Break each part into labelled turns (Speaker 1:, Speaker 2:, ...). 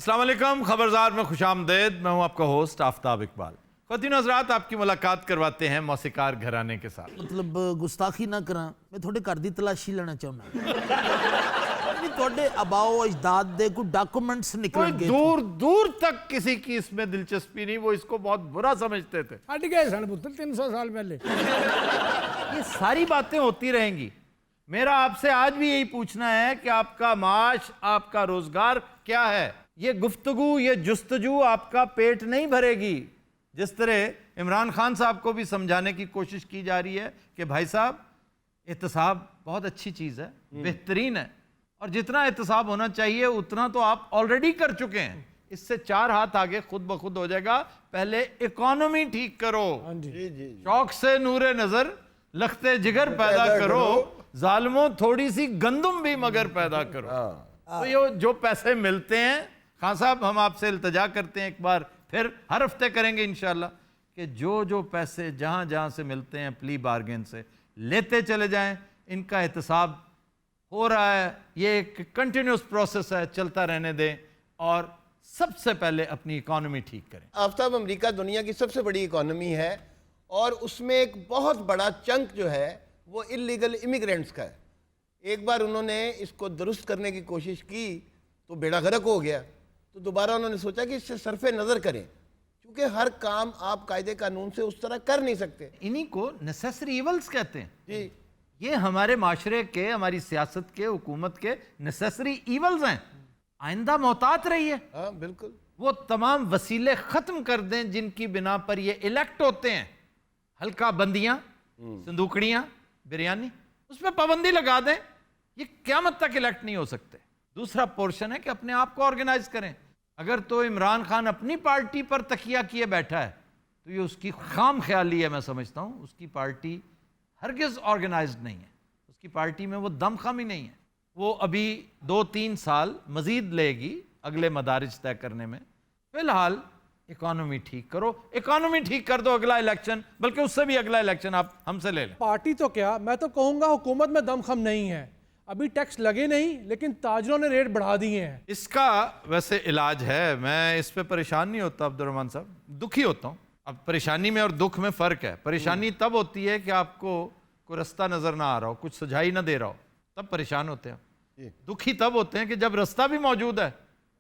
Speaker 1: अस्सलाम वालेकुम, खबरदार में खुशामदेद। मैं हूं आपका होस्ट आफ्ताब इकबाल। ख़वातीन हज़रात, आपकी मुलाकात करवाते हैं मौसीकार घराने के साथ।
Speaker 2: मतलब गुस्ताखी ना करा, मैं थोड़े घर दी तलाशी लेना चाहना। थोड़े अबाओ अजदाद दे कोई डॉक्यूमेंट्स निकलेंगे।
Speaker 1: दूर दूर तक किसी की इसमें दिलचस्पी नहीं, वो इसको बहुत बुरा समझते थे।
Speaker 3: हट गए सन पुत्र 300 साल पहले।
Speaker 1: ये सारी बातें होती रहेंगी। मेरा आपसे आज भी यही पूछना है कि आपका माश, आपका रोजगार क्या है। ये गुफ्तगू, ये जुस्तजू आपका पेट नहीं भरेगी। जिस तरह इमरान खान साहब को भी समझाने की कोशिश की जा रही है कि भाई साहब, एहतसाब बहुत अच्छी चीज़ है, बेहतरीन है, और जितना एहतसाब होना चाहिए उतना तो आप ऑलरेडी कर चुके हैं। इससे 4 हाथ आगे खुद ब खुद हो जाएगा। पहले इकोनॉमी ठीक करो, शौक से नूरे नजर लखते जिगर पैदा करो, जालिमों थोड़ी सी गंदुम भी मगर पैदा करो। तो ये जो पैसे मिलते हैं, खान साहब हम आपसे इल्तजा करते हैं, एक बार फिर हर हफ्ते करेंगे इंशाल्लाह, कि जो पैसे जहां जहां से मिलते हैं प्ली बार्गेन से लेते चले जाएं। इनका एहतसाब हो रहा है, ये एक कंटिन्यूस प्रोसेस है, चलता रहने दें, और सबसे पहले अपनी इकोनॉमी ठीक करें।
Speaker 4: आफ्ताब, अमेरिका दुनिया की सबसे बड़ी इकोनॉमी है और उसमें एक बहुत बड़ा चंक जो है वो इलीगल इमिग्रेंट्स का है। एक बार उन्होंने इसको दुरुस्त करने की कोशिश की तो बेड़ा गर्क हो गया, तो दोबारा उन्होंने सोचा कि इससे सरफे नज़र करें, क्योंकि हर काम आप कायदे कानून से उस तरह कर नहीं सकते।
Speaker 1: इन्हीं को नेसेसरी इवल्स कहते हैं
Speaker 4: जी,
Speaker 1: ये हमारे माशरे के, हमारी सियासत के, हुकूमत के नेसेसरी इवल्स हैं। आइंदा मोहतात रहिए।
Speaker 4: हाँ बिल्कुल।
Speaker 1: वो तमाम वसीले ख़त्म कर दें जिनकी बिना पर ये इलेक्ट होते हैं। हल्का बंदियाँ, संदूकड़ियाँ, बिरयानी, उस पर पाबंदी लगा दें। ये क़यामत तक इलेक्ट नहीं हो सकते। दूसरा पोर्शन है कि अपने आप को ऑर्गेनाइज करें। अगर तो इमरान खान अपनी पार्टी पर तकिया किए बैठा है तो ये उसकी खाम ख्याली है। मैं समझता हूँ उसकी पार्टी हरगिज़ ऑर्गेनाइज्ड नहीं है, उसकी पार्टी में वो दमखम ही नहीं है। वो अभी 2-3 साल मजीद लेगी अगले मदारिज तय करने में। फिलहाल इकोनॉमी ठीक करो, इकोनॉमी ठीक कर दो, अगला इलेक्शन, बल्कि उससे भी अगला इलेक्शन आप हमसे ले लें।
Speaker 3: पार्टी तो क्या, मैं तो कहूंगा हुकूमत में दमखम नहीं है। अभी टैक्स लगे नहीं, लेकिन ताजरों ने रेट बढ़ा दिए हैं।
Speaker 1: इसका वैसे इलाज है, मैं इस पे परेशान नहीं होता अब्दुर्रहमान साहब, दुखी होता हूँ। अब परेशानी में और दुख में फ़र्क है। परेशानी तब होती है कि आपको कोई रास्ता नज़र ना आ रहा हो, कुछ सुझाई ना दे रहा हो, तब परेशान होते हैं। दुखी तब होते हैं कि जब रास्ता भी मौजूद है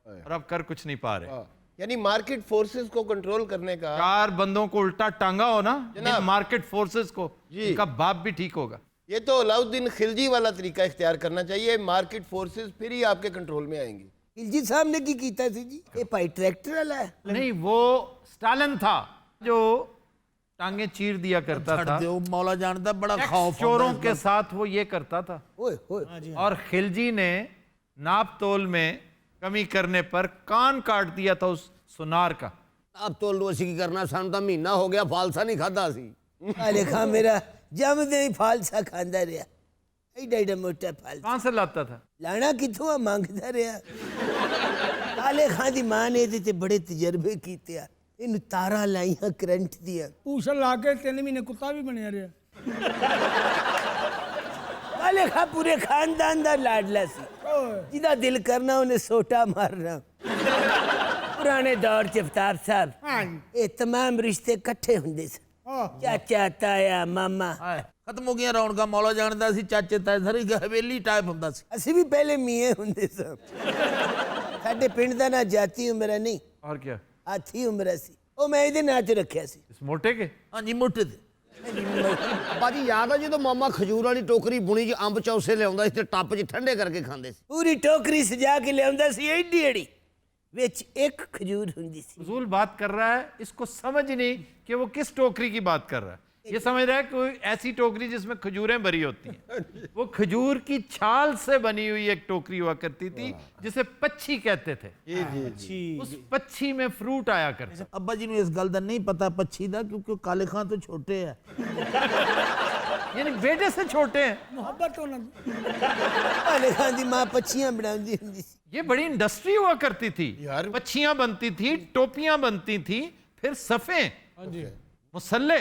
Speaker 1: और आप कर कुछ नहीं पा रहे।
Speaker 4: यानी मार्केट फोर्सेस को कंट्रोल करने का
Speaker 1: 4 बंदों को उल्टा टांगा हो ना इन मार्केट फोर्सेस को, इनका बाप भी ठीक होगा।
Speaker 4: ये तो अलाउद्दीन खिलजी वाला तरीका इख्तियार करना चाहिए। मार्केट फोर्सेस फिर ही आपके कंट्रोल में आएंगी।
Speaker 2: खिलजी साहब ने की कीता सी जी? ये भाई ट्रैक्टर वाला है?
Speaker 1: नहीं, वो स्टालिन था जो टांगे चीर दिया करता था।
Speaker 2: दो मौला जानता, बड़ा खौफ
Speaker 1: चोरों के साथ वो ये करता था।
Speaker 2: ओए ओए,
Speaker 1: और खिलजी ने नाप तोल में कमी करने पर कान काट दिया था उस सुनार का।
Speaker 5: अब तो लोसी की करना, सन तो महीना हो गया फालसा नहीं खादा सी।
Speaker 2: काले खां मेरा जमदे ही फालसा खांदा रहा। एडा एडा मोटा फालसा
Speaker 1: कहां से लाता था?
Speaker 2: लाना किथों मांगदा रहा। काले खां दी मां ने ਇਹਦੇ ਤੇ बड़े तजर्बे कीते आ। ਇਹਨੂੰ ਤਾਰਾਂ ਲਾਈਆਂ ਕਰੰਟ ਦੀਆਂ।
Speaker 3: पूछन ला के 3 महीने कुत्ता भी बनया रहा।
Speaker 2: काले खां पूरे खानदान दा लाडला सी, जिदा दिल करना उन्हें सोटा मारना। पुराने दौर च अफ्ताब साहब, ये तमाम रिश्ते इकट्ठे हुंदे सन। चाचा, ताया, मामा।
Speaker 6: खत्म हो गया रौनका। मौला जानता सी, चाचे ताए सारी हवेली टाइप हुंदा सी।
Speaker 2: ਅਸੀਂ ਵੀ ਪਹਿਲੇ ਮੀਏ ਹੁੰਦੇ ਸਾਂ। ਸਾਡੇ ਪਿੰਡ ਦਾ ਨਾਂ ਜਾਤੀ ਉਮਰਾ ਨਹੀਂ,
Speaker 1: और क्या?
Speaker 2: ਹਾਥੀ ਉਮਰਾ ਸੀ। ਉਹ ਮੈਂ ਇਹਦੇ ਨਾਂ 'ਚ ਰੱਖਿਆ ਸੀ।
Speaker 1: इस मोटे के?
Speaker 6: हाँ जी, मोटे थे।
Speaker 5: ਬਾਜੀ ਯਾਦ ਆ ਜਦੋਂ ਮਾਮਾ ਖਜੂਰ ਵਾਲੀ ਟੋਕਰੀ ਬੁਣੀ 'ਚ ਅੰਬ ਚੌਸੇ ਲਿਆਉਂਦਾ ਸੀ ਤੇ ਟੱਪ 'ਚ ਠੰਡੇ ਕਰਕੇ ਖਾਂਦੇ ਸੀ।
Speaker 2: ਪੂਰੀ ਟੋਕਰੀ ਸਜਾ ਕੇ ਲਿਆਉਂਦਾ ਸੀ, ਏਡੀ ਏਡੀ, ਵਿੱਚ ਇੱਕ ਖਜੂਰ ਹੁੰਦੀ ਸੀ।
Speaker 1: फजूल बात कर रहा है, इसको समझ ही नहीं कि वो किस टोकरी की बात कर रहा है। ये समझ रहा है कोई ऐसी टोकरी जिसमें खजूरें भरी होती हैं। वो खजूर की छाल से बनी हुई एक टोकरी हुआ करती थी जिसे पच्छी कहते थे। उस पच्छी में फ्रूट आया करता।
Speaker 6: अब्बा जी ने इस गल दा नहीं पता पच्छी दा, क्योंकि काले खां तो छोटे है।
Speaker 1: यानी बेटे से छोटे हैं।
Speaker 3: मोहब्बत होना।
Speaker 2: ਕਾਲੇ ਖਾਂ ਦੀ ਮਾਂ ਪੱਛੀਆਂ ਬਣਾਉਂਦੀ ਹੁੰਦੀ ਸੀ।
Speaker 1: ये बड़ी इंडस्ट्री हुआ करती थी
Speaker 4: यार।
Speaker 1: पच्छियां बनती थी, टोपियां बनती थी, फिर सफ़े, मुसल्ले,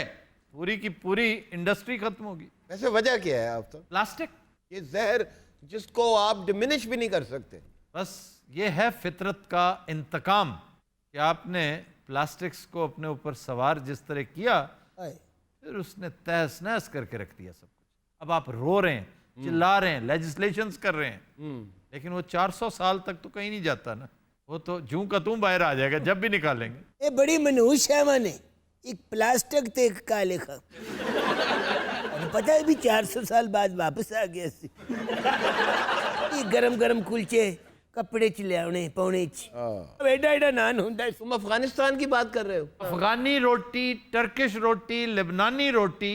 Speaker 1: पूरी की पूरी इंडस्ट्री खत्म होगी।
Speaker 4: वैसे वजह क्या है आफ्ताब?
Speaker 1: प्लास्टिक।
Speaker 4: ये जहर जिसको आप डिमिनिश भी नहीं कर सकते,
Speaker 1: बस ये है फितरत का इंतकाम कि आपने प्लास्टिक्स को अपने ऊपर सवार जिस तरह किया, फिर उसने तहस नहस करके रख दिया सब कुछ। अब आप रो रहे हैं, चिल्ला रहे हैं, लेजिस्लेशंस कर रहे हैं, लेकिन वो 400 साल तक तो कहीं नहीं जाता ना, वो तो जूं का तूं बाहर आ जाएगा जब भी निकालेंगे।
Speaker 2: ये बड़ी मनहूस है माने, एक प्लास्टिक ते एक काले खा पता है भी 400 साल बाद वापस आ गया सी। ये गरम गरम कुलचे कपड़े च लियाने पौने च एडा एडा नान हुंदा है।
Speaker 4: तुम अफगानिस्तान की बात कर रहे हो?
Speaker 1: अफगानी रोटी, टर्किश रोटी, लेबनानी रोटी,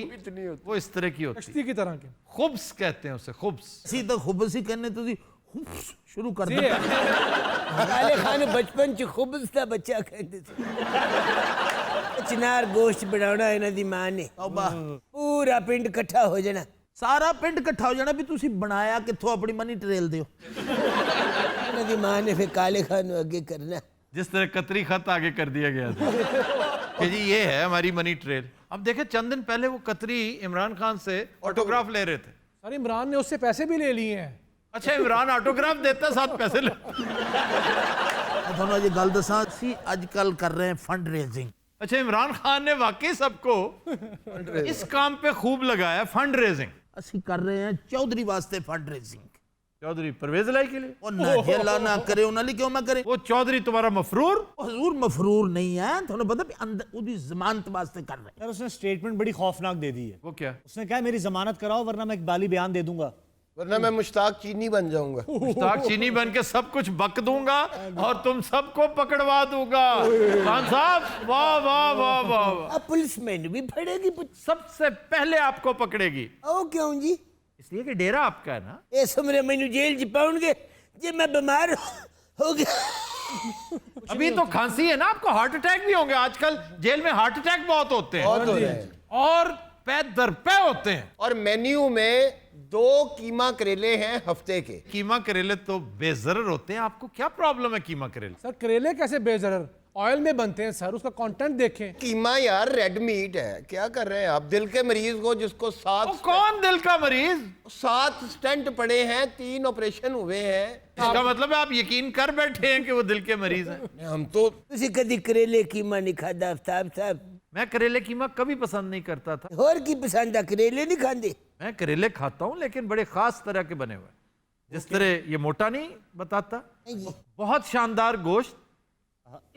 Speaker 1: वो इस तरह की होती है,
Speaker 3: कश्ती की तरह के
Speaker 1: खुब्स कहते हैं उसे, खुब्स।
Speaker 6: ਅਸੀਂ ਤਾਂ ਖੁਬਸ ਹੀ ਕਹਿੰਦੇ ਤੁਸੀਂ ਹੁਬਸ ਸ਼ੁਰੂ ਕਰ
Speaker 3: ये
Speaker 6: ਦਿੱਤਾ
Speaker 2: काले खान बचपन च खुब्स दा बच्चा कहते थे। चिनार गोश्त बनाना इन्हां दी मां ने,
Speaker 6: ਤੌਬਾ
Speaker 2: पूरा पिंड इकट्ठा हो जाना।
Speaker 6: ਸਾਰਾ ਪਿੰਡ ਇਕੱਠਾ ਹੋ ਜਾਣਾ ਵੀ ਤੁਸੀਂ ਬਣਾਇਆ ਕਿੱਥੋਂ ਆਪਣੀ ਮਨੀ ਟਰੇਲ ਦਿਓ
Speaker 2: इन्हां दी मां ने फिर काले खान नूं अगे करना।
Speaker 1: जिस तरह कतरी खत आगे कर दिया गया था कि जी ये है हमारी मनी ट्रेल। अब देखे चंद दिन पहले वो कतरी इमरान खान से ऑटोग्राफ ले रहे थे।
Speaker 3: सर इमरान ने उससे पैसे भी ले लिए हैं।
Speaker 1: अच्छा, इमरान ऑटोग्राफ देता साथ पैसे ले।
Speaker 6: ਮੈਂ ਤੁਹਾਨੂੰ ਅਜੇ ਗੱਲ ਦੱਸਾਂ ਅਸੀਂ ਅੱਜ ਕੱਲ ਕਰ ਰਹੇ ਹਾਂ ਫੰਡ रेजिंग।
Speaker 1: अच्छा, इमरान खान ने वाकई सबको इस काम पे खूब लगाया, फंड रेजिंग।
Speaker 6: ਅਸੀਂ ਕਰ ਰਹੇ ਹਾਂ ਚੌਧਰੀ ਵਾਸਤੇ ਫੰਡ रेजिंग।
Speaker 1: चौधरी परवेज लाई के लिए?
Speaker 6: ਉਹ ਨਾ ਜੇਲਾ ਨਾ ਕਰੇ ਉਹਨਾਂ ਲਈ ਕਿਉਂ ਨਾ ਕਰੇ?
Speaker 1: वो चौधरी तुम्हारा मफरूर?
Speaker 6: ਉਹ ਹਜ਼ੂਰ ਮਫਰੂਰ ਨਹੀਂ ਹੈ, ਤੁਹਾਨੂੰ ਪਤਾ ਵੀ ਅੰਦਰ ਉਹਦੀ ਜ਼ਮਾਨਤ ਵਾਸਤੇ ਕਰ ਰਹੇ।
Speaker 7: यार उसने स्टेटमेंट बड़ी खौफनाक दे दी है।
Speaker 1: वो क्या?
Speaker 7: उसने कहा मेरी जमानत कराओ वरना मैं इकबाली बयान दे दूंगा।
Speaker 4: वरना मैं मुश्ताक चीनी बन जाऊंगा।
Speaker 1: मुश्ताक चीनी बन के सब कुछ बक दूंगा और तुम सबको पकड़वा दूंगा। खान साहब, वाह वाह वाह वाह वाह।
Speaker 2: अब पुलिस मैनू भी फड़ेगी।
Speaker 1: सबसे पहले आपको पकड़ेगी,
Speaker 2: ओ क्यों जी?
Speaker 1: इसलिए कि डेरा आपका है ना।
Speaker 2: इस उम्र मैनू जेल च पाउणगे जे मैं बीमार हो गया।
Speaker 1: अभी तो खांसी है ना, आपको हार्ट अटैक भी होंगे। आजकल जेल में हार्ट अटैक बहुत होते हैं
Speaker 4: बहुत हो रहे हैं।
Speaker 1: और पै दर पै होते हैं।
Speaker 4: और मेन्यू में 2 कीमा करेले हैं हफ्ते के।
Speaker 1: कीमा करेले तो बेजरर होते हैं, आपको क्या प्रॉब्लम है कीमा करेले?
Speaker 3: सर करेले कैसे बेजरर? ऑयल में बनते हैं सर, उसका कंटेंट देखें।
Speaker 4: कीमा यार रेड मीट है, क्या कर रहे हैं आप? दिल के मरीज को जिसको
Speaker 1: वो कौन दिल का मरीज?
Speaker 4: 7 स्टेंट पड़े हैं, 3 ऑपरेशन हुए हैं।
Speaker 1: इसका मतलब है आप यकीन कर बैठे हैं कि वो दिल के मरीज हैं।
Speaker 4: हम तो
Speaker 2: तुसी कदी करेले कीमा नहीं खादा आफ्ताब साहब?
Speaker 1: मैं करेले कीमा कभी पसंद नहीं करता था।
Speaker 2: होर की पसंद आ, करेले नहीं खांदे?
Speaker 1: मैं करेले खाता हूं, लेकिन बड़े खास तरह के बने हुए, जिस तरह ये मोटा नहीं बताता, बहुत शानदार गोश्त,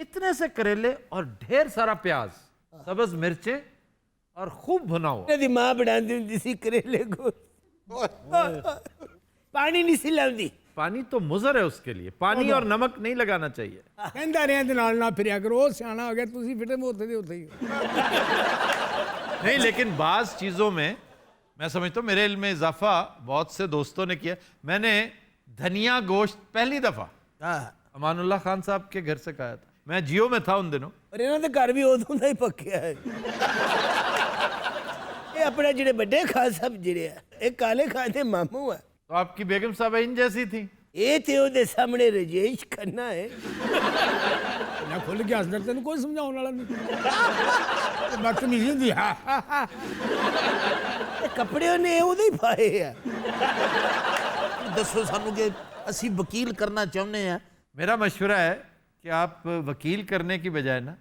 Speaker 1: इतने से करेले और ढेर सारा प्याज, सब्ज मिर्चे और खूब भुना हुआ।
Speaker 2: इन्हां दी मां बनांदी हुंदी सी करेले को। पानी नहीं सी लाउंदी।
Speaker 1: पानी तो मुजर है उसके लिए, पानी और नमक नहीं लगाना चाहिए।
Speaker 8: ਕਹਿੰਦਾ ਰਿਆਂ ਦੇ ਨਾਲ ਨਾ ਫਿਰਿਆ ਕਰੋ, ਉਹ ਸਿਆਣਾ ਹੋ ਗਿਆ, ਤੁਸੀਂ ਫਿਟੇ ਮੋਤੇ ਦੇ ਉੱਤੇ ਹੀ ਹੋ।
Speaker 1: नहीं, लेकिन बाज चीज़ों में मैं समझता हूँ मेरे इल्म में इजाफा बहुत से दोस्तों ने किया। मैंने धनिया गोश्त पहली दफ़ा अमानुल्लाह खान साहब के घर से खाया था। मैं जियो में था उन दिनों।
Speaker 2: और इन्हां दे घर भी उदों दा ही पक्किया है। ये अपने जिहड़े बड़े खान साहब जिहड़े आ, ये काले खान दे मामू आ।
Speaker 1: तो आपकी बेगम साहब इन जैसी थी।
Speaker 2: ये ते ओदे सामने रजेश खन्ना है।
Speaker 8: ਨਾ ਖੁੱਲ ਕੇ ਹੱਸਦਾ, ਤੈਨੂੰ ਕੋਈ ਸਮਝਾਉਣ ਵਾਲਾ ਨਹੀਂ। ਬਦਤਮੀਜ਼ੀ ਹੁੰਦੀ ਹੈ।
Speaker 2: ये कपड़े ने ओदे ही पाए आ।
Speaker 6: ਦੱਸੋ ਸਾਨੂੰ ਕਿ ਅਸੀਂ ਵਕੀਲ ਕਰਨਾ ਚਾਹੁੰਦੇ ਆ।
Speaker 1: मेरा मशवरा है कि आप वकील करने की बजाय ना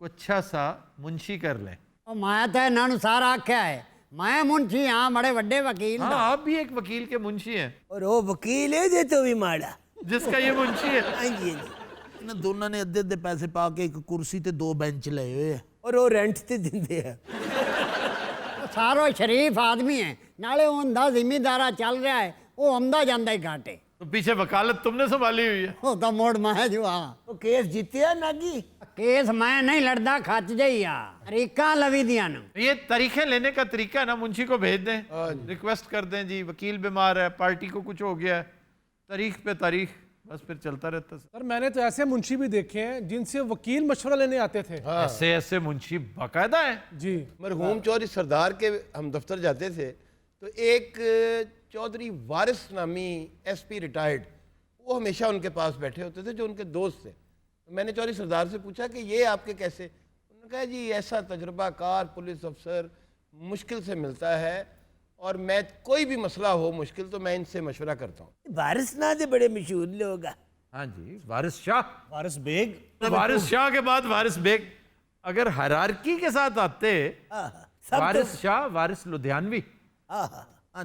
Speaker 1: कोई अच्छा सा मुंशी कर लें।
Speaker 9: ਉਹ ਮੈਂ ਤਾਂ ਇਹਨਾਂ ਨੂੰ ਸਾਰਾ ਆਖਿਆ ਹੈ, ਮੈਂ ਮੁਨਸ਼ੀ ਹਾਂ ਬੜੇ ਵੱਡੇ ਵਕੀਲ
Speaker 1: हाँ,
Speaker 9: ਦਾ।
Speaker 1: आप भी एक वकील के मुंशी हैं,
Speaker 2: और वो वकील है जे तो भी माड़ा।
Speaker 1: जिसका ये मुंशी है।
Speaker 2: हाँ जी हाँ जी।
Speaker 6: ਇਹਨਾਂ ਦੋਨਾਂ ਨੇ ਅੱਧੇ ਅੱਧੇ ਪੈਸੇ ਪਾ ਕੇ ਇੱਕ ਕੁਰਸੀ ਤੇ 2 ਬੈਂਚ ਲਏ ਹੋਏ ਆ।
Speaker 2: और वो रेंट ते दिंदे आ।
Speaker 9: ਉਹ ਸਾਰੋ ਸ਼ਰੀਫ ਆਦਮੀ ਹੈ, ਨਾਲੇ ਉਹਦਾ ਜ਼ਿਮੀਦਾਰਾ ਚੱਲ ਰਿਹਾ ਹੈ, ਉਹ ਆਉਂਦਾ ਜਾਂਦਾ ਹੀ ਘਾਟੇ।
Speaker 1: तो पीछे वकालत तुमने संभाली हुई है।
Speaker 9: ਉਹ ਤਾਂ ਮੋੜ ਮੈਂ ਜੋ ਆ
Speaker 2: वो केस जीतिया नागी।
Speaker 9: ਕੇਸ ਮੈਂ ਨਹੀਂ ਲੜਦਾ, ਖੱਚ ਜਈ ਆ ਤਰੀਕਾਂ ਲਵੀ ਦੀਆਂ ਨੂੰ।
Speaker 1: ये तरीके लेने का तरीका है ना, मुंशी को भेज दें, रिक्वेस्ट कर दें जी वकील बीमार है, पार्टी को कुछ हो गया है, तारीख पे तारीख, बस फिर चलता रहता है।
Speaker 3: सर मैंने तो ऐसे मुंशी भी देखे हैं जिनसे वकील मशवरा लेने आते थे।
Speaker 1: ऐसे ऐसे मुंशी बाकायदा है।
Speaker 3: जी
Speaker 4: मरहूम चौधरी सरदार के हम दफ्तर जाते थे तो एक चौधरी वारिस नामी एसपी रिटायर्ड, वो हमेशा उनके पास बैठे होते थे जो उनके दोस्त थे। मैंने चौधरी सरदार से पूछा कि ये आपके कैसे? उन्होंने कहा जी ऐसा तजुर्बाकार पुलिस अफसर मुश्किल से मिलता है और मैं कोई भी मसला हो मुश्किल तो मैं इनसे मशवरा करता हूँ।
Speaker 2: वारिस ना दे बड़े मशहूर लोग आ।
Speaker 1: हाँ जी, वारिस शाह।
Speaker 7: वारिस बेग।
Speaker 1: वारिस शाह के बाद वारिस बेग। अगर हायरार्की के साथ आते वारिस शाह, वारिस लुधियानवी,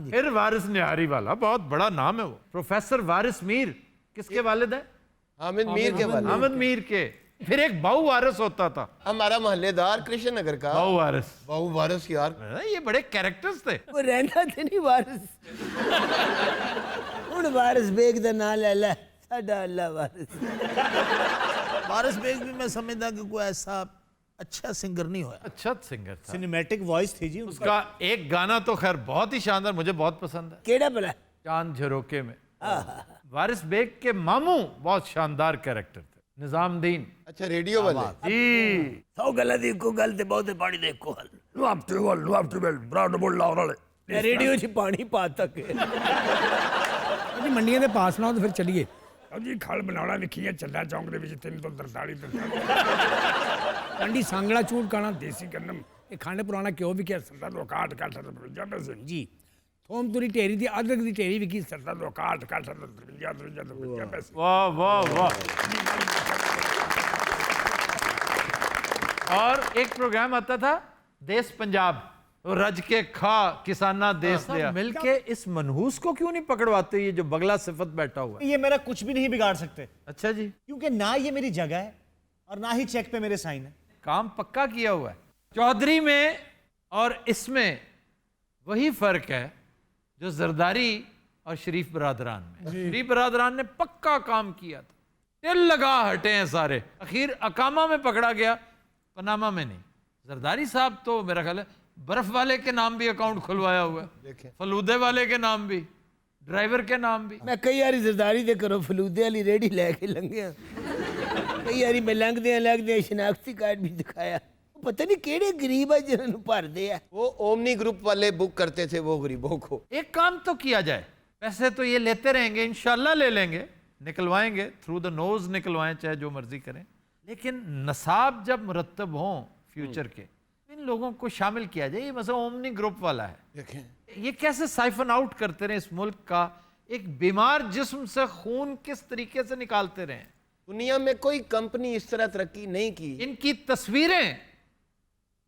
Speaker 1: फिर वारिस निहारी वाला, बहुत बड़ा नाम है वो। प्रोफेसर वारिस मीर किसके वालिद है?
Speaker 4: हामिद मीर के वाले,
Speaker 1: अहमद मीर के। फिर एक बहु वारिस होता था,
Speaker 4: हमारा मोहल्लेदार कृष्ण नगर का
Speaker 1: बहु वारिस।
Speaker 4: बहु वारिस यार।
Speaker 1: ये बड़े कैरेक्टर्स थे।
Speaker 2: वो रहना थे नहीं वारिस हुण वारिस बेग दा नाम ले ले, साडा अल्लाह वारिस।
Speaker 6: वारिस बेग भी मैं समझदा कि कोई ऐसा अच्छा सिंगर नहीं होया।
Speaker 1: अच्छा सिंगर था,
Speaker 7: सिनेमैटिक वॉइस थी जी उनकी।
Speaker 1: उसका एक गाना तो खैर बहुत ही शानदार, मुझे बहुत पसंद है,
Speaker 2: केड़ा भला?
Speaker 1: चांद झरोके में। वारिस बेग के मामू बहुत शानदार कैरेक्टर थे, निजामुद्दीन।
Speaker 4: अच्छा, रेडियो वाले।
Speaker 1: जी,
Speaker 2: 100 गल्लां दी इक्को गल ते बहुते पानी दे इक्को हल। रेडियो च पानी पा तक
Speaker 8: जी मंडियां दे पास ना तो फिर चलिए जी खल बनाना लिखिए चल्ला चौंक दे विच 3 तो 43 कंडी सांगला चूट काना देसी गन्नम ये खाने पुराना क्यों भी क्या 70 तो 61 पैसे जी। थोम तुरी टेरी दी अदरक दी टेरी विकी 70 तो 61 पैसे।
Speaker 1: वाह वाह वाह। और एक प्रोग्राम आता था देश पंजाब, वो रज के खा किसाना देश दिया। मिलके इस मनहूस को क्यों नहीं पकड़वाते, ये जो बगला सिफत बैठा हुआ है?
Speaker 7: ये मेरा कुछ भी नहीं बिगाड़ सकते,
Speaker 1: अच्छा जी,
Speaker 7: क्योंकि ना ये मेरी जगह है और ना ही चेक पे मेरे साइन है।
Speaker 1: काम पक्का किया हुआ है। चौधरी में और इसमें वही फर्क है जो जरदारी और शरीफ बरादरान में। शरीफ बरादरान ने पक्का काम किया था, तिल लगा हटे हैं सारे। आखिर अकामा में पकड़ा गया, पनामा में नहीं। जरदारी साहब तो मेरा ख्याल है बर्फ वाले के नाम भी अकाउंट खुलवाया हुआ है, फलूदे वाले के नाम भी, ड्राइवर के नाम भी।
Speaker 2: मैं कई बारी जरदारी दे करो फलूदे वाली रेडी लैके लंघिया, कई बारी मैं लंघदे शनाख्ती कार्ड भी दिखाया। पता नहीं केड़े गरीब है जिन्होंने भरदे आ।
Speaker 4: वो ओमनी ग्रुप वाले बुक करते थे वो गरीबों को।
Speaker 1: एक काम तो किया जाए, पैसे तो ये लेते रहेंगे, इंशाल्लाह ले लेंगे, निकलवाएंगे, थ्रू द नोज निकलवाएं, चाहे जो मर्जी करें, लेकिन नसाब जब मुरतब हों फ्यूचर के, इन लोगों को शामिल किया जाए। ये मसला ओमनी ग्रुप वाला है, ये कैसे साइफन आउट करते रहे इस मुल्क का, एक बीमार जिस्म से खून किस तरीके से निकालते रहे।
Speaker 4: दुनिया में कोई कंपनी इस तरह तरक्की नहीं की।
Speaker 1: इनकी तस्वीरें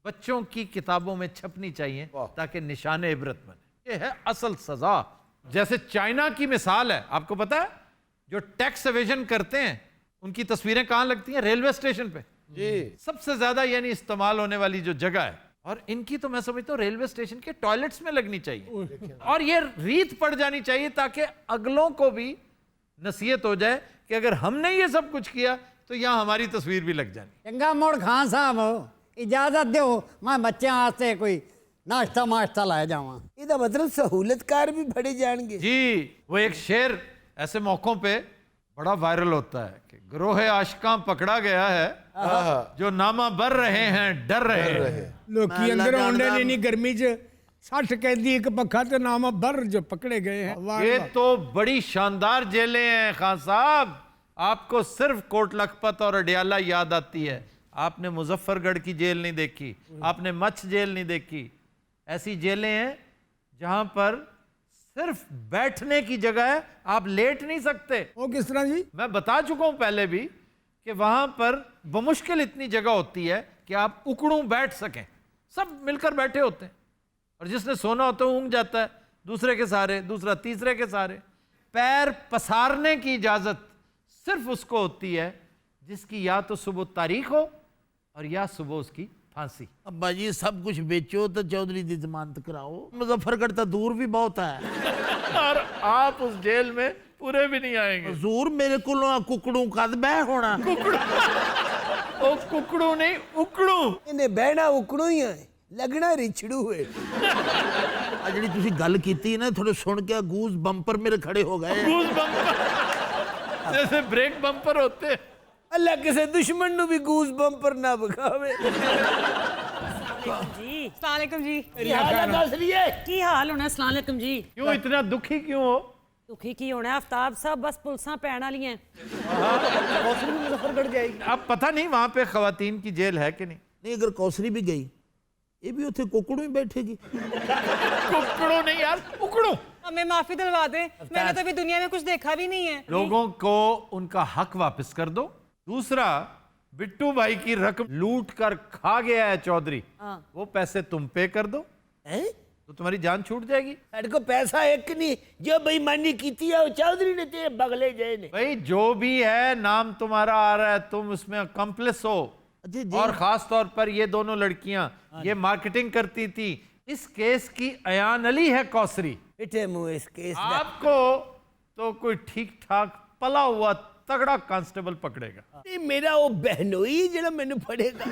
Speaker 1: बच्चों की किताबों में छपनी चाहिए ताकि निशाने इबरत बने। ये है असल सजा। जैसे चाइना की मिसाल है, आपको पता है जो टैक्स एवेजन करते हैं उनकी तस्वीरें कहां लगती हैं? रेलवे स्टेशन पे
Speaker 4: जी,
Speaker 1: सबसे ज्यादा यानी इस्तेमाल होने वाली जो जगह है। और इनकी तो मैं समझता हूँ रेलवे स्टेशन के टॉयलेट्स में लगनी चाहिए, और ये रीत पड़ जानी चाहिए ताकि अगलों को भी नसीहत हो जाए कि अगर हमने ये सब कुछ किया तो यहाँ हमारी तस्वीर भी लग जानी।
Speaker 9: चंगा मोड़ खान साहब इजाजत दो, मैं बच्चों वास्ते कोई नाश्ता माश्ता लाए जावा।
Speaker 2: ਇਹਦਾ मतलब सहूलतकार भी फड़े जाएंगे।
Speaker 1: जी, वो एक शेर ऐसे मौकों पे बड़ा वायरल होता है कि गिरोह आशिकां पकड़ा गया है, जो नामा बर रहे हैं डर रहे हैं।
Speaker 8: लोकी अंदर आउंदे ने नहीं गर्मी च 60 कैदी एक पक्का ते नामा बर जो पकड़े गए हैं। वाह
Speaker 1: ये
Speaker 8: वाह।
Speaker 1: तो बड़ी शानदार जेलें हैं खान साहब, आपको सिर्फ कोट लखपत और अडियाला याद आती है, आपने मुजफ्फरगढ़ की जेल नहीं देखी, आपने मच्छ जेल नहीं देखी। ऐसी जेलें हैं जहां पर सिर्फ बैठने की जगह है, आप लेट नहीं सकते।
Speaker 8: वो किस तरह जी?
Speaker 1: मैं बता चुका हूं पहले भी कि वहां पर बमुश्किल इतनी जगह होती है कि आप उकड़ू बैठ सकें, सब मिलकर बैठे होते हैं, और जिसने सोना होता है ऊँग जाता है, दूसरे के सहारे, दूसरा तीसरे के सहारे। पैर पसारने की इजाजत सिर्फ उसको होती है जिसकी या तो सुबह तारीख हो और या सुबह उसकी फांसी।
Speaker 6: अब्बा जी सब कुछ बेचो तो चौधरी की जमानत कराओ, मुजफ्फरगढ़ तो दूर भी बहुत है
Speaker 1: और आप उस जेल में पूरे भी नहीं आएंगे।
Speaker 6: हजूर मेरे को कुकड़ू कद बह होना।
Speaker 1: ओ कुकड़ू नहीं उकड़ू।
Speaker 2: इन्हें बहना उकड़ू ही है, लगना रिछड़ू है।
Speaker 6: आ जिहड़ी तुसी गल कीती ना, थोड़े सुन के गूज बंपर मेरे खड़े हो गए।
Speaker 1: गूज बम्पर जैसे ब्रेक बम्पर होते हैं।
Speaker 2: अल्लाह किसी दुश्मन नु भी गूज बम्पर ना बखावे।
Speaker 10: जी अस्सलाम जी।
Speaker 2: की
Speaker 10: हाल होना? अस्सलाम वालेकुम जी।
Speaker 1: क्यों इतना दुखी क्यों हो?
Speaker 10: दुखी की होना है आफ्ताब साहब, बस पुलिसां पैण वाली हैं।
Speaker 2: मुजफ्फरगढ़ जाएगी।
Speaker 1: अब पता नहीं वहां पे खवातीन की जेल है कि नहीं।
Speaker 6: नहीं, अगर कौसरी भी गई ये भी उत्थे कुकड़ू ही बैठेगी।
Speaker 1: कुकड़ू नहीं यार, उकड़ू।
Speaker 10: हमें माफी दिलवा दे, मैंने तो अभी दुनिया में कुछ देखा भी नहीं है।
Speaker 1: लोगों को उनका हक वापस कर दो। दूसरा, बिट्टू भाई की रकम लूट कर खा गया है चौधरी, वो पैसे तुम पे कर दो,
Speaker 2: हैं?
Speaker 1: तो तुम्हारी जान छूट जाएगी।
Speaker 2: साढ़े को पैसा एक नहीं, जो बेईमानी की थी वो चौधरी ने तेरे बगले जे ने।
Speaker 1: भाई जो भी है, नाम तुम्हारा आ रहा है, तुम उसमें अकम्प्लिस हो।
Speaker 6: जी, जी।
Speaker 1: और खास तौर पर ये दोनों लड़कियां ये मार्केटिंग करती थी। इस केस की अयान अली है कौसरी।
Speaker 2: बेटे मुंह इस केस दा।
Speaker 1: आपको तो कोई ठीक ठाक पला हुआ तगड़ा कांस्टेबल पकड़ेगा।
Speaker 2: नहीं, मेरा वो बहनोई जरा मैंने पड़ेगा।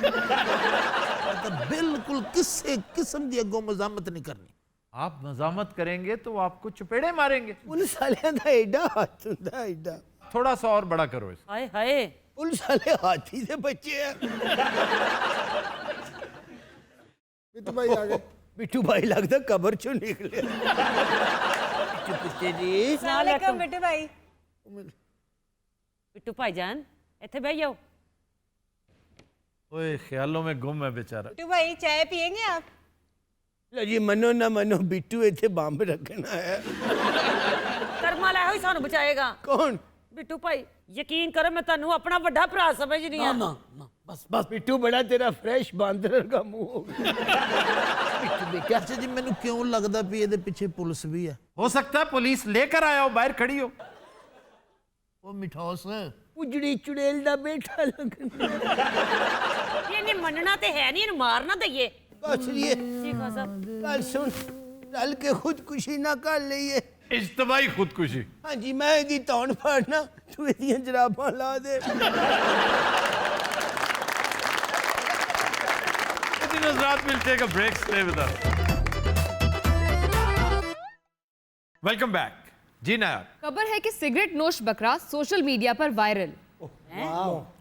Speaker 6: तो बिल्कुल किसी किस्म की अगों मजामत नहीं करनी।
Speaker 1: आप मजामत करेंगे तो वो आपको चपेड़े मारेंगे।
Speaker 2: पुलिस वाले दा एडा हाथ हुंदा एडा।
Speaker 1: थोड़ा सा और बड़ा करो इसे।
Speaker 10: हाय हाय,
Speaker 2: पुलिस वाले हाथी से बच्चे हैं। बिट्टू भाई आ गए। बिट्टू भाई लगता कब्र चों निकले। पिछे जी
Speaker 10: सलाम बेटे भाई। बिट्टू भाईजान इथे बैठ जाओ।
Speaker 1: ओए ख्यालों में गुम है बेचारा।
Speaker 10: बिट्टू भाई चाय पियेंगे आप?
Speaker 2: लो जी, मनो ना मनो बिट्टू इथे बंब रखना है।
Speaker 10: कर्मा लै होई सानू बचाएगा।
Speaker 2: कौन?
Speaker 10: बिट्टू भाई यकीन करो, मैं तन्नू अपना बड़ा भरा समझनी है।
Speaker 2: ना बस बस बिट्टू बड़ा तेरा फ्रेश बांदर का मुंह हो गया।
Speaker 6: अच्छा जी, मैंने क्यों लगता भी ये पिछे पुलिस भी है?
Speaker 1: हो सकता है पुलिस लेकर आया हो, बाहर खड़ी हो।
Speaker 6: वो मिठास है,
Speaker 2: उजड़ी चुड़ैल दा बेटा लगना।
Speaker 10: ये नहीं मनना ते है नहीं, मारना दइए।
Speaker 2: बस ये
Speaker 10: ठीक है साहब।
Speaker 2: कल सुन, रल के खुदकुशी ना कर लइए।
Speaker 1: इज्तमाही खुदकुशी।
Speaker 2: हाँ जी, मैं इहदी तौन फाड़ना, तू इहदियां जराबां ला दे।
Speaker 1: नजरात will take a break, stay with us. Welcome back. G Nair,
Speaker 11: खबर है कि सिगरेट नोश बकरा सोशल मीडिया पर वायरल।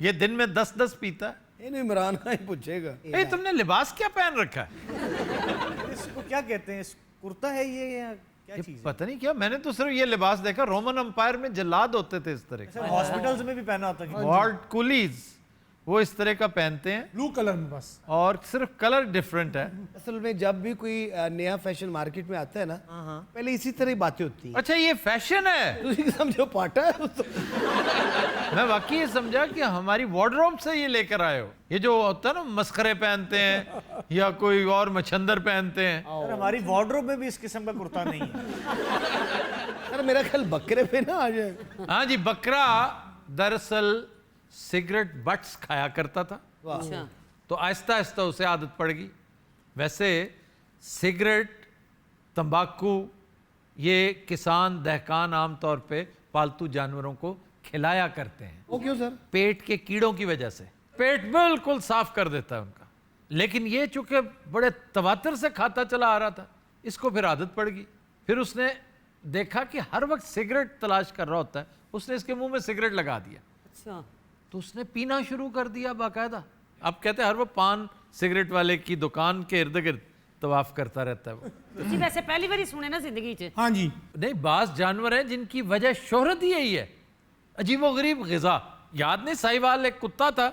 Speaker 1: ये दिन में 10-10 पीता है।
Speaker 2: इन्हें इमरान खान ही पूछेगा।
Speaker 1: ए, तुमने लिबास क्या पहन रखा है?
Speaker 7: इसको क्या कहते हैं? कुर्ता है ये या क्या
Speaker 1: ये
Speaker 7: चीज है?
Speaker 1: पता नहीं क्या, मैंने तो सिर्फ ये लिबास देखा। रोमन एम्पायर में जल्लाद होते थे इस तरह के।
Speaker 7: हॉस्पिटल्स में भी पहना होता है।
Speaker 1: वार्ड कुलीज वो इस तरह का पहनते हैं,
Speaker 3: ब्लू कलर में बस।
Speaker 1: और सिर्फ कलर डिफरेंट है।
Speaker 5: असल में जब भी कोई नया फैशन मार्केट में आता है ना, पहले इसी तरह ही बातें होती हैं।
Speaker 1: अच्छा, ये फैशन है?
Speaker 5: तुझे समझो पाटा है तो।
Speaker 1: मैं वाकई ये समझा कि हमारी वार्डरोब से ये लेकर आए हो। ये जो होता है ना, मस्खरे पहनते हैं या कोई और मच्छंदर पहनते हैं।
Speaker 7: और हमारी वार्डरोब में भी इस किस्म का कुर्ता नहीं है।
Speaker 5: सर मेरा ख्याल बकरे पे ना आ जाए।
Speaker 1: हाँ जी, बकरा दरअसल सिगरेट बट्स खाया करता था, तो आहिस्ता आहिस्ता उसे आदत पड़ गई। वैसे सिगरेट, तंबाकू ये किसान दहकान आमतौर पे पालतू जानवरों को खिलाया करते हैं।
Speaker 5: वो क्यों सर?
Speaker 1: पेट के कीड़ों की वजह से। पेट बिल्कुल साफ कर देता है उनका। लेकिन ये चूंकि बड़े तवातर से खाता चला आ रहा था, इसको फिर आदत पड़ गई। फिर उसने देखा कि हर वक्त सिगरेट तलाश कर रहा होता है, उसने इसके मुंह में सिगरेट लगा दिया।
Speaker 10: अच्छा,
Speaker 1: तो उसने पीना शुरू कर दिया बाकायदा। अब कहते हैं हर वो पान सिगरेट वाले की दुकान के इर्द गिर्द तवाफ करता रहता है वो।
Speaker 10: जी वैसे पहली बार ही सुने ना जिंदगी च।
Speaker 3: हाँ जी,
Speaker 1: नहीं, बास जानवर हैं जिनकी वजह शोहरत ही यही है। अजीबोगरीब ग़िज़ा। याद नहीं, साहिवाल एक कुत्ता था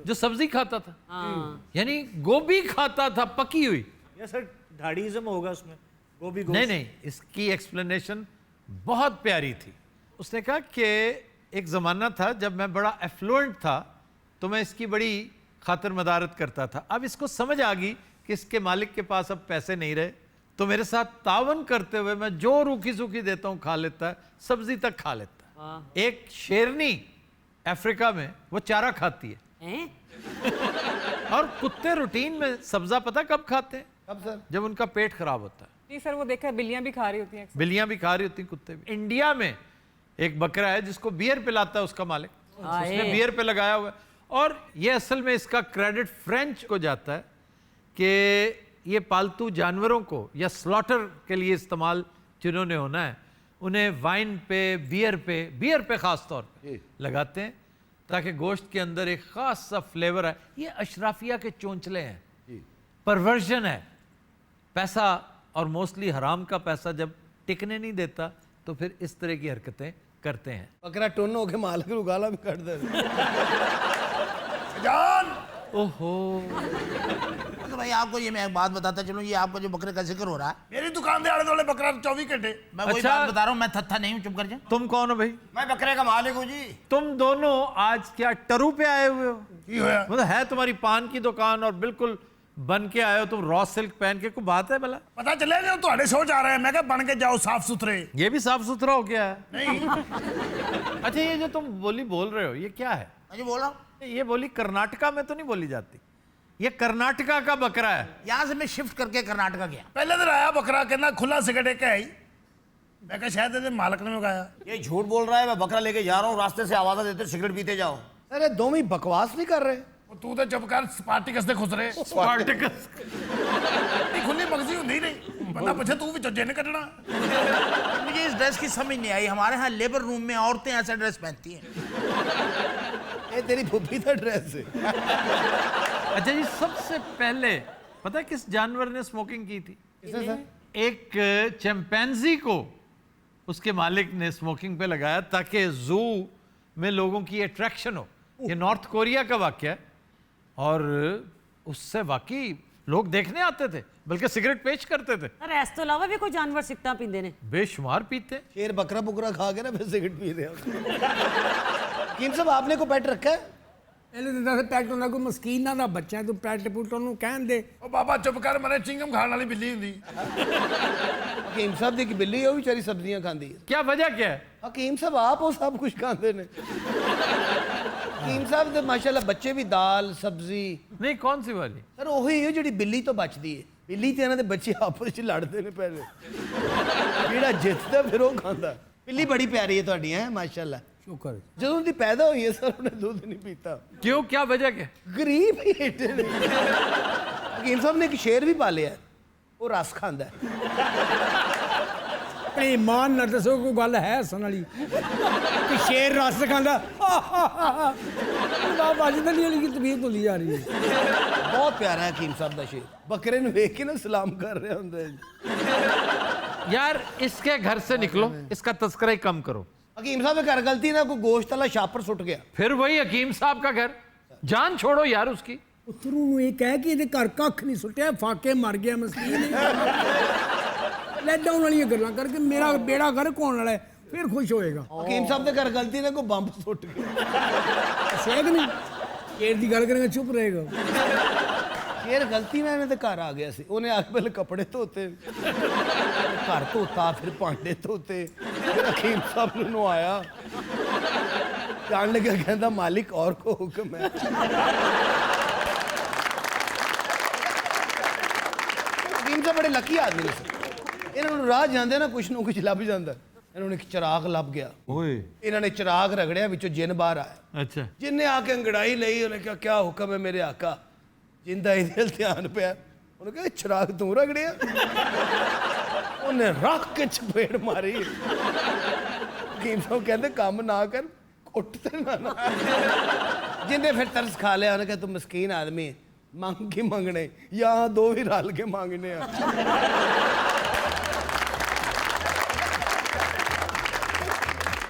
Speaker 1: जो सब्जी खाता था, यानी गोभी खाता था पकी हुई।
Speaker 7: या सर ढाड़ीज़म होगा उसमें, गोभी गोश्त।
Speaker 1: नहीं नहीं, इसकी एक्सप्लेनेशन बहुत प्यारी थी। उसने कहा कि एक ज़माना था जब मैं बड़ा एफ्लुएंट था, तो मैं इसकी बड़ी खातिर मदारत करता था। अब इसको समझ आ गई कि इसके मालिक के पास अब पैसे नहीं रहे, तो मेरे साथ तावन करते हुए मैं जो रूखी सूखी देता हूँ खा लेता है, सब्जी तक खा लेता है। एक शेरनी अफ्रीका में वो चारा खाती है, और कुत्ते रूटीन में सब्जा पता कब खाते हैं?
Speaker 5: कब सर?
Speaker 1: जब उनका पेट खराब होता है।
Speaker 10: जी सर, वो देखा है बिल्लियां भी खा रही होती हैं।
Speaker 1: बिल्लियां भी खा रही होती, कुत्ते भी। इंडिया में एक बकरा है जिसको बियर पिलाता है उसका मालिक, उसने बियर पे लगाया हुआ है। और ये असल में इसका क्रेडिट फ्रेंच को जाता है कि ये पालतू जानवरों को या स्लॉटर के लिए इस्तेमाल जिन्होंने होना है, उन्हें वाइन पे, बियर पे ख़ास तौर पे लगाते हैं, ताकि गोश्त के अंदर एक ख़ास सा फ्लेवर है। ये अशराफिया के चोंचले हैं, परवर्जन है। पैसा, और मोस्टली हराम का पैसा जब टिकने नहीं देता, तो फिर इस तरह की हरकतें करते हैं।
Speaker 5: बकरा टोनो के मालिक को गाला भी कर दे। जान
Speaker 1: ओहो,
Speaker 6: तो भाई आपको ये मैं एक बात बताता चलूं, ये आपका जो बकरे का जिक्र हो रहा है,
Speaker 5: मेरी दुकान दे आले दुआले बकरा 24 घंटे।
Speaker 6: मैं वही
Speaker 1: अच्छा।
Speaker 6: बात बता रहा हूँ, मैं थत्था नहीं हूँ, चुप कर जा।
Speaker 1: तुम कौन हो भाई?
Speaker 5: मैं बकरे का मालिक हूँ जी।
Speaker 1: तुम दोनों आज क्या टरू पे आए हुए हो?
Speaker 5: की होया?
Speaker 1: मतलब है तुम्हारी पान की दुकान और बिल्कुल बन के आए हो तुम, रॉ सिल्क पहन के। कोई बात है भला?
Speaker 5: पता चले जो ਤੁਹਾਡੇ शो जा रहे हैं, मैं क्या बन के जाओ साफ सुथरे।
Speaker 1: ये भी साफ सुथरा हो गया है।
Speaker 5: नहीं
Speaker 1: अच्छा, ये जो तुम बोली बोल रहे हो ये क्या है?
Speaker 6: मैं जो बोल रहा हूँ,
Speaker 1: ये बोली कर्नाटका में तो नहीं बोली जाती। ये कर्नाटका का बकरा है।
Speaker 6: यहाँ से मैं शिफ्ट करके कर्नाटका गया।
Speaker 5: पहले दिन आया बकरा कहना खुला सिगरेट एक है ही। मैं कहा शायद इहदे मालिक ने मंगाया।
Speaker 7: ये झूठ बोल रहा है, मैं बकरा लेके जा रहा हूँ, रास्ते से आवाज़ देते सिगरेट पीते जाओ।
Speaker 5: अरे दोनों ही बकवास नहीं कर रहे। तू तो चुप कर, स्पार्टिकस दे खुसरे।
Speaker 1: स्पार्टिकस।
Speaker 5: खुली मगजी हुंदी नहीं, बंदा पूछे तू विचों जिन कटना।
Speaker 6: मुझे इस ड्रेस की समझ नहीं आई, हमारे यहाँ लेबर रूम में औरतें ऐसा ड्रेस पहनती हैं।
Speaker 4: ये तेरी फुफ्फी का ड्रेस है।
Speaker 1: अच्छा जी, सबसे पहले पता है किस जानवर ने स्मोकिंग की थी? एक चिंपैंजी को उसके मालिक ने स्मोकिंग पे लगाया ताकि जू में लोगों की अट्रैक्शन हो। ये नॉर्थ कोरिया का वाक्य है और उससे वाकई लोग देखने आते थे, बल्कि सिगरेट पेश करते थे।
Speaker 10: पर इस तो अलावा भी कोई जानवर सिगरेट पींदे ने?
Speaker 1: बेशुमार पीते।
Speaker 4: शेर बकरा बुकरा खा के ना फिर सिगरेट पी रहे हो। किन सब आपने को पेट रखा है?
Speaker 8: ਇਹਨੇ ਤਾਂ ਦੱਸ ਪੈਟ ਉਹਨਾਂ ਕੋਈ ਮਸਕੀਨਾਂ ਦਾ ਬੱਚਾ ਤੂੰ ਪੈਟ ਪੁੱਟ ਉਹਨੂੰ ਕਹਿਣ ਦੇ।
Speaker 5: ਉਹ ਬਾਬਾ ਚੁੱਪ ਕਰ, ਮਨੇ ਚਿੰਗਮ ਖਾਣ ਵਾਲੀ ਬਿੱਲੀ ਹੁੰਦੀ।
Speaker 4: हकीम साहब दी बिल्ली है, वो बेचारी सब्जियां खाती है।
Speaker 1: क्या वजह क्या है?
Speaker 4: हकीम साहब आप वो सब कुछ खाते ने। हकीम साहब दे माशाल्लाह बच्चे भी दाल सब्जी।
Speaker 1: नहीं, कौन सी वाली?
Speaker 4: सर वही है जिहड़ी बिल्ली तो बचदी है। बिल्ली ते इन्हां दे बच्चे आपस ਵਿੱਚ लड़दे ने पहले। ਜਿਹੜਾ ਜਿੱਤਦਾ ਫਿਰ ਉਹ ਖਾਂਦਾ। बिल्ली बड़ी प्यारी है ਤੁਹਾਡੀ है माशाल्लाह।
Speaker 8: ਸ਼ੁਕਰ।
Speaker 4: ਜਦੋਂ ਦੀ ਪੈਦਾ ਹੋਈ ਹੈ ਸਰ ਉਹਨੇ ਦੁੱਧ ਨਹੀਂ ਪੀਤਾ।
Speaker 1: क्यों, क्या वजह क्या?
Speaker 4: गरीब ही ਏਡੇ ਨੇ। हकीम साहब ने एक शेर भी पालिਆ है, ਉਹ ਰਸ ਖਾਂਦਾ ਹੈ।
Speaker 8: ਆਪਣੀ ਇਮਾਨ ਨਾਲ ਦੱਸੋ ਕੋਈ ਗੱਲ ਹੈ ਹੱਸਣ ਵਾਲੀ ਕਿ ਸ਼ੇਰ ਰਸ ਖਾਂਦਾ? ਨਾ ਬਾਜਦਲੀ ਵਾਲੀ ਕੀ ਤਬੀਅਤ ਭੁੱਲੀ ਜਾ ਰਹੀ ਹੈ।
Speaker 4: बहुत प्यारा है हकीम साहब का शेर। बकरे ਨੂੰ ਵੇਖ ਕੇ ਨਾ सलाम कर रहा ਹੁੰਦਾ है।
Speaker 1: यार इसके घर से निकलो, इसका तस्करा ही कम करो।
Speaker 4: हकीम साहब के घर गलती ना कोई गोश्त वाला छापर सुट गया।
Speaker 1: फिर वही हकीम साहब का घर, जान छोड़ो यार उसकी।
Speaker 8: ਪੁੱਤਰੂ ਨੂੰ ਇਹ ਕਹਿ ਕਿ ਇਹਦੇ ਘਰ ਕੱਖ ਨਹੀਂ ਸੁੱਟਿਆ, ਫਾਕੇ ਮਰ ਗਿਆ ਮਸਕੀਨ। ਲੈ ਡਾਊਨ ਵਾਲੀਆਂ ਗੱਲਾਂ ਕਰਕੇ ਮੇਰਾ ਬੇੜਾ ਗਰਕ ਹੋਣ ਵਾਲਾ ਹੈ, ਫਿਰ ਖੁਸ਼ ਹੋਏਗਾ।
Speaker 4: हकीम साहब के घर गलती ना कोई बंब सुट गया।
Speaker 8: ਸੇਕ ਨਹੀਂ ਸ਼ੇਰ ਦੀ ਗੱਲ ਕਰਾਂਗੇ ਚੁੱਪ ਰਹੇਗਾ।
Speaker 4: शेर गलती ना इन्हें घर आ गया सी। उन्हें आके पहले कपड़े धोते, घर धोता, फिर भांडे धोते, फिर हकीम साहब ने नहाया। जान लगा कहता मालिक और को हुक्म है। हकीम साहब बड़े लकी आदमी ने। इन्होंने राह जाते ना कुछ न कुछ लभ जाता। इन्होंने एक चिराग लभ गया। इन्होंने चिराग रगड़िया, विचों जिन बाहर आया।
Speaker 1: अच्छा,
Speaker 4: जिन्हें आके अंगड़ाई ली, उन्हें कहा क्या हुक्म है मेरे आका। जिंदा इधर ध्यान पे उन्हें कहा चिराग तू रगड़िया। उन्हें रख के चपेड़ मारी। हकीम साहब कहते काम ना कर, कुटते ना। जिन्हें फिर तरस खा लिया, उन्हें कहा तू मस्कीन आदमी है, मांग के मंगने, यहाँ दो ही रल के मांगने।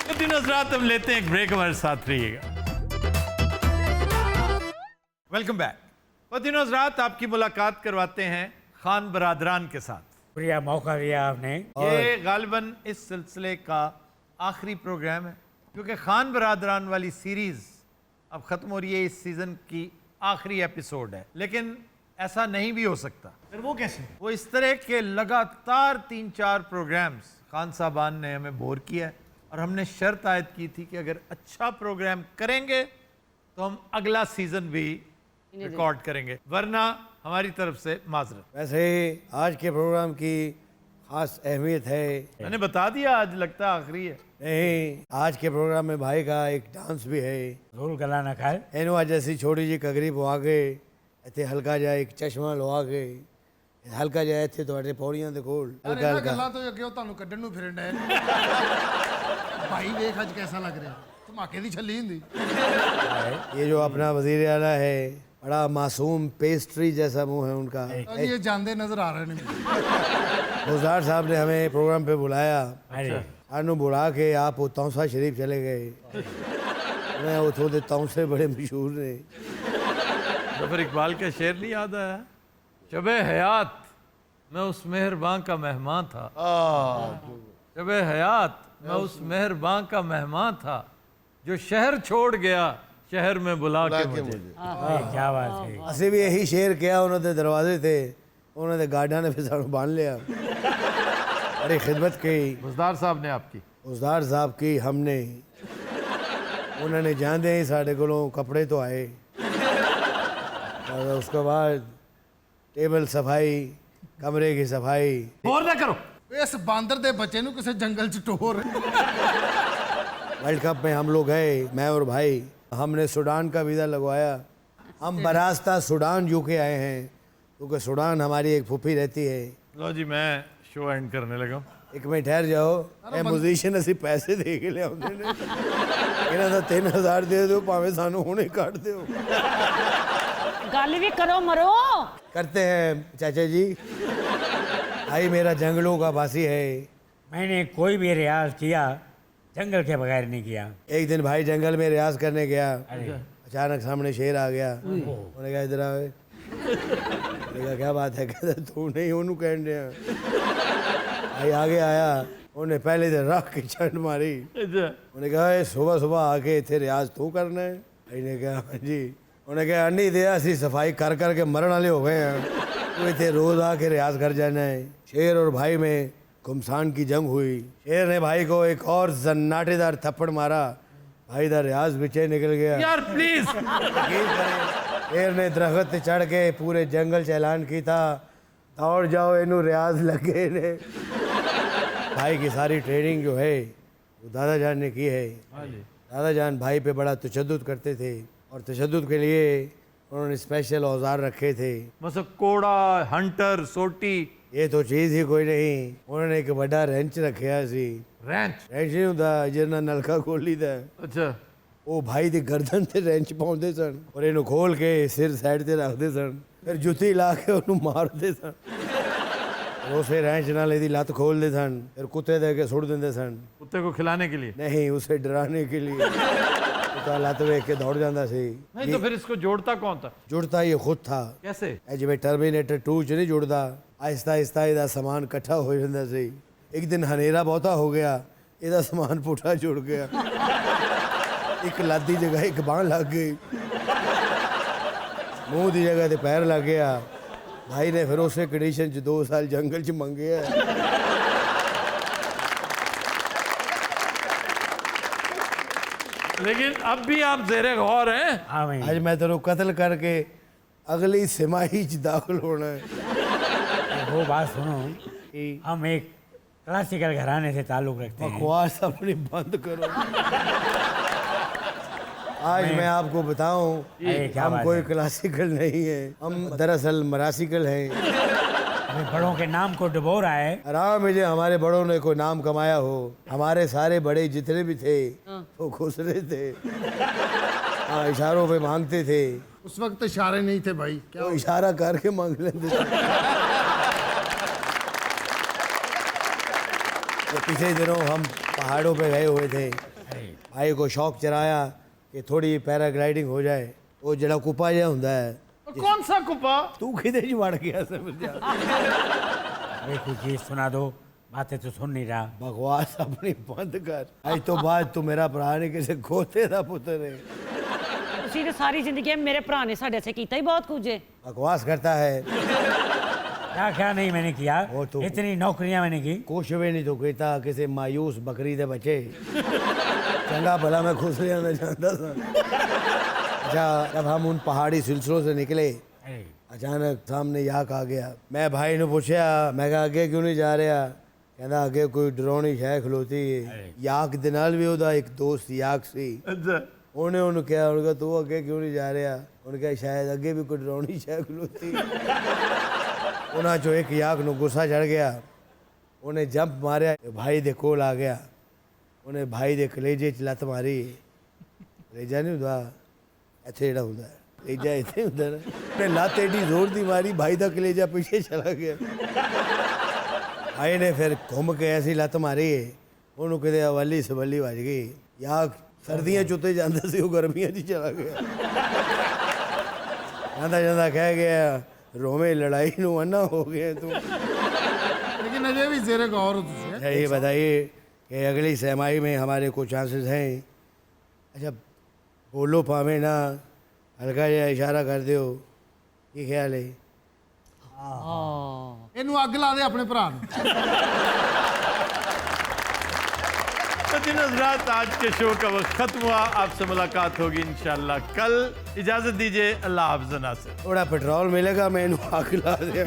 Speaker 1: तो दिन रात हम लेते हैं एक ब्रेक, हमारे साथ रहिएगा। Welcome back. दिनों रात आपकी मुलाकात करवाते हैं खान बरादरान के साथ।
Speaker 8: शुक्रिया, मौका दिया आपने।
Speaker 1: ये गालिबन इस सिलसिले का आखिरी प्रोग्राम है, क्योंकि खान बरादरान वाली सीरीज अब खत्म हो रही है। इस सीजन की आखिरी एपिसोड है, लेकिन ऐसा नहीं भी हो सकता।
Speaker 7: फिर वो कैसे?
Speaker 1: वो इस तरह के लगातार 3-4 प्रोग्राम्स खान साहबान ने हमें बोर किया है, और हमने शर्त आयद की थी कि अगर अच्छा प्रोग्राम करेंगे तो हम अगला सीजन भी रिकॉर्ड करेंगे, वरना हमारी तरफ से माजरत।
Speaker 4: वैसे आज के प्रोग्राम की खास अहमियत है।
Speaker 1: मैंने बता दिया, आज लगता है आखिरी है।
Speaker 4: नहीं, आज के प्रोग्राम में भाई का एक डांस भी है।
Speaker 8: रोल गला ना खाए।
Speaker 4: ਇਹਨੂੰ ਅੱਜ ਅਸੀਂ ਛੋਟੀ ਜਿਹੀ ਕਗਰੀ ਪਵਾ ਕੇ ਇੱਥੇ ਹਲਕਾ ਜਿਹਾ ਇੱਕ ਚਸ਼ਮਾ ਲਵਾ ਕੇ ਹਲਕਾ ਜਿਹਾ ਇੱਥੇ ਤੁਹਾਡੇ ਪੌੜੀਆਂ ਦੇ ਕੋਲ ਹਲਕਾ ਹਲਕਾ
Speaker 5: ਗੱਲਾਂ ਤੋਂ ਅੱਗੇ ਉਹ ਤੁਹਾਨੂੰ ਕੱਢਣ ਨੂੰ ਫਿਰਨ ਡਏ ਨੇ। ਭਾਈ ਵੇਖ ਅੱਜ कैसा लग रहा है, ਧਮਾਕੇ ਦੀ ਛੱਲੀ ਹੁੰਦੀ।
Speaker 4: ये जो अपना वजीर आला है, बड़ा मासूम पेस्ट्री जैसा मुंह है उनका।
Speaker 5: ये जानते नजर आ रहे हैं।
Speaker 4: गुलजार साहब ने हमें प्रोग्राम पे बुलाया। सानू बुला के आप वो तौसा शरीफ चले गए। मैं उतों के तौसे बड़े मशहूर ने।
Speaker 1: जफर इकबाल का शेर नहीं याद आया? शबे हयात मैं उस मेहरबान का मेहमान था। शबे हयात मैं उस मेहरबान का मेहमान था, जो शहर छोड़ गया शहर में बुला के मुझे।
Speaker 2: क्या बात है। ਅਸੀਂ ਵੀ ਇਹੀ ਸ਼ੇਰ ਕਿਹਾ ਉਹਨਾਂ ਦੇ ਦਰਵਾਜ਼ੇ ਤੇ, ਉਹਨਾਂ ਦੇ ਗਾਰਡਾਂ ਨੇ ਫਿਰ ਸਾਨੂੰ ਬੰਨ ਲਿਆ। बड़ी खिदमत की
Speaker 1: मुजदार साहब ने आपकी।
Speaker 2: उजदार साहब की हमने, उन्होंने जाते ही साढ़े को कपड़े तो आए और उसके बाद टेबल सफाई, कमरे की सफाई।
Speaker 6: और ना करो इस बांदर दे बच्चे नु किसी जंगल च टोर।
Speaker 2: वर्ल्ड कप में हम लोग गए, मैं और भाई, हमने सूडान का वीज़ा लगवाया। हम बरास्ता सूडान यूके आए हैं, क्योंकि सूडान हमारी एक फूफी रहती है।
Speaker 1: लो जी मैं शो एंड करने लगा।
Speaker 2: एक मिनट ठहर जाओ, ए म्यूजिशियन ਅਸੀਂ ਪੈਸੇ ਦੇ ਕੇ ਲਿਆਉਂਦੇ ਨੇ, ਇਹਨਾਂ ਦਾ 3000 ਦੇ ਦਿਓ ਭਾਵੇਂ ਸਾਨੂੰ ਹੁਣੇ ਕੱਢ ਦਿਓ।
Speaker 10: गल भी करो मरो।
Speaker 2: करते हैं चाचा जी। भाई मेरा जंगलों का वासी है।
Speaker 8: मैंने कोई भी रियाज किया जंगल के बगैर नहीं किया।
Speaker 2: एक दिन भाई जंगल में रियाज करने गया, अचानक सामने शेर आ गया। उन्होंने कहा इधर आओ। कहा क्या बात है? कहता तू नहीं ओनू कह रहे। भाई आगे आया, उन्हें पहले दिन रख के चंड मारी। उन्हें कहा सुबह सुबह आके इतने रियाज तू करना है? भाई ने कहा हाँ जी। उन्हें कहा अन्नी दे असी सफाई कर करके मरण वाले हो गए हैं, तो इतने रोज आके रियाज कर जाना है। शेर और भाई में घुमसान की जंग हुई। शेर ने भाई को एक और जन्नाटेदार थप्पड़ मारा, भाई दा रियाज पीछे निकल गया।
Speaker 1: यार प्लीज।
Speaker 2: शेर ने दरख्त पे चढ़ के पूरे जंगल से ऐलान की था, दौड़ जाओ इनू रियाज लगे ने। भाई की सारी ट्रेनिंग जो है वो दादा जान ने की है। दादा जान भाई पे बड़ा तशद्दुद करते थे और तशद्दुद के लिए उन्होंने स्पेशल औजार रखे थे।
Speaker 1: मतलब कोड़ा, हंटर, सोटी।
Speaker 2: ये तो चीज़ ही कोई नहीं। उन्होंने एक बड़ा रेंच रखा सी।
Speaker 1: रेंच?
Speaker 2: रेंच नहीं होता जिन्ना नलका खोली था।
Speaker 1: अच्छा।
Speaker 2: वो भाई दी गर्दन ते रेंच पाउंदे सन और इन्हू खोल के सिर साइड ते रखते सन, फिर जुत्ती ला के उन्हू मारते सन। उसे रेंच नाल दी लत खोलते सन, फिर कुत्ते दे के सुट देंदे सन।
Speaker 1: कुत्ते को खिलाने के लिए?
Speaker 2: नहीं, उसे डराने के लिए। कुत्ता लत वेख के दौड़ जाता सी।
Speaker 1: नहीं तो फिर इसको जोड़ता कौन था?
Speaker 2: जुड़ता ये खुद था।
Speaker 1: कैसे?
Speaker 2: जिवें टर्मिनेटर 2 च नहीं जुड़दा, आहिस्ता आहिस्ता इहदा समान इकट्ठा हो जाता सी। एक दिन हनेरा बहुता हो गया, इहदा समान पुठा जुड़ गया। एक लत की जगह एक बांह लग गई, मुंह की जगह ते पैर लग गया। भाई ने फिर उस कंडीशन च 2 साल जंगल च मंगे।
Speaker 1: लेकिन अब भी आप ज़ेरे गौर हैं?
Speaker 8: हाँ भाई।
Speaker 2: आज मैं तेरे कत्ल करके अगली सिमाही च दाखिल होना है।
Speaker 8: वो बात सुनो, हम एक क्लासिकल घराने से ताल्लुक रखते हैं।
Speaker 2: बकवास अपनी बंद करो। आज मैं आपको बताऊं, हम कोई क्लासिकल नहीं है, हम दरअसल मरासिकल हैं।
Speaker 8: हमें बड़ों के नाम को डुबो रहा है।
Speaker 2: आराम मुझे हमारे बड़ों ने कोई नाम कमाया हो। हमारे सारे बड़े जितने भी थे वो खुश रहे थे। हाँ, इशारों पे मांगते थे।
Speaker 6: उस वक्त इशारे नहीं थे भाई, क्या
Speaker 2: वो इशारा करके मांग लेते थे। तो पिछले दिनों हम पहाड़ों पे गए हुए थे, भाई को शौक चढ़ाया कि थोड़ी पैराग्लाइडिंग हो जाए। वो जड़ा कुपा जहा होंदा है।
Speaker 1: कौन सा कुपा?
Speaker 2: तू किधे च वड़ गया समझ जा।
Speaker 8: अरे कुछ चीज सुना दो, बातें तो सुन नहीं रहा।
Speaker 2: बकवास अपनी बंद कर। आज तो बाद तू मेरा भरा नहीं किसी खोते दा पुत्र है।
Speaker 10: ਤੁਸੀਂ ਤੇ ਸਾਰੀ ਜ਼ਿੰਦਗੀ ਮੇਰੇ ਭਰਾ ਨੇ ਸਾਡੇ ਸੇ ਕੀਤਾ ਹੀ ਬਹੁਤ ਕੁਝ ਹੈ।
Speaker 2: बकवास करता है।
Speaker 8: क्या क्या नहीं मैंने किया,
Speaker 2: वो तो
Speaker 8: इतनी नौकरियां मैंने की।
Speaker 2: कुछ भी नहीं तो कहता किसी मायूस बकरी दे बच्चे। चंगा भला मैं खुश रहना चाहता था। अच्छा, जब हम उन पहाड़ी सिलसिलों से निकले, अचानक सामने याक आ गया। मैं भाई ने पूछा, मैं कहा आगे क्यों नहीं जा रहा? कहना आगे कोई डरावनी शह खलोती है। याक दे नाल भी ओदा एक दोस्त याक सी। उन्हें उन्हें क्या, उन्हें कहा तू अगे क्यों नहीं जा रहा? उन्हें कहा शायद अगे भी कोई डरावनी शह खलोती। उन्हें जो एक याक नू गुस्सा चढ़ गया, उन्हें जंप मारिया, भाई दे कोल आ गया। उन्हें भाई दे कलेजे च लत मारी। कलेजा नहीं होंदा इत्थे जेड़ा होंदा, कलेजा इत्थे होंदा ना। उन्हें लत एडी जोर दी मारी, भाई दा कलेजा पीछे चला गया। भाई ने फिर घूम के ऐसी लत मारी, उन्होंने किते अवली सबली वज गई। याक सर्दियां चुते जांदा सी, वो गर्मियां च चला गया। ਜਾਂਦਾ ਜਾਂਦਾ ਕਹਿ ਗਿਆ रोमे लड़ाई नु अन्ना हो गए तुम।
Speaker 6: लेकिन अजय भी जेरे गौर हो तुझे।
Speaker 2: ये बताइए कि अगली सहमाई में हमारे कुछ चांसेस हैं? अच्छा बोलो पावे ना, हल्का या इशारा कर दो, ये ख्याल है?
Speaker 6: इनू अग ला दे अपने भरा नू।
Speaker 1: तो दिन हज़रात, आज के शो का वक्त खत्म हुआ। आपसे मुलाकात होगी इंशाल्लाह कल। इजाजत दीजिए, अल्लाह हाफ़िज़ नासिर।
Speaker 2: थोड़ा पेट्रोल मिलेगा, मैं इनू आग ला दिया।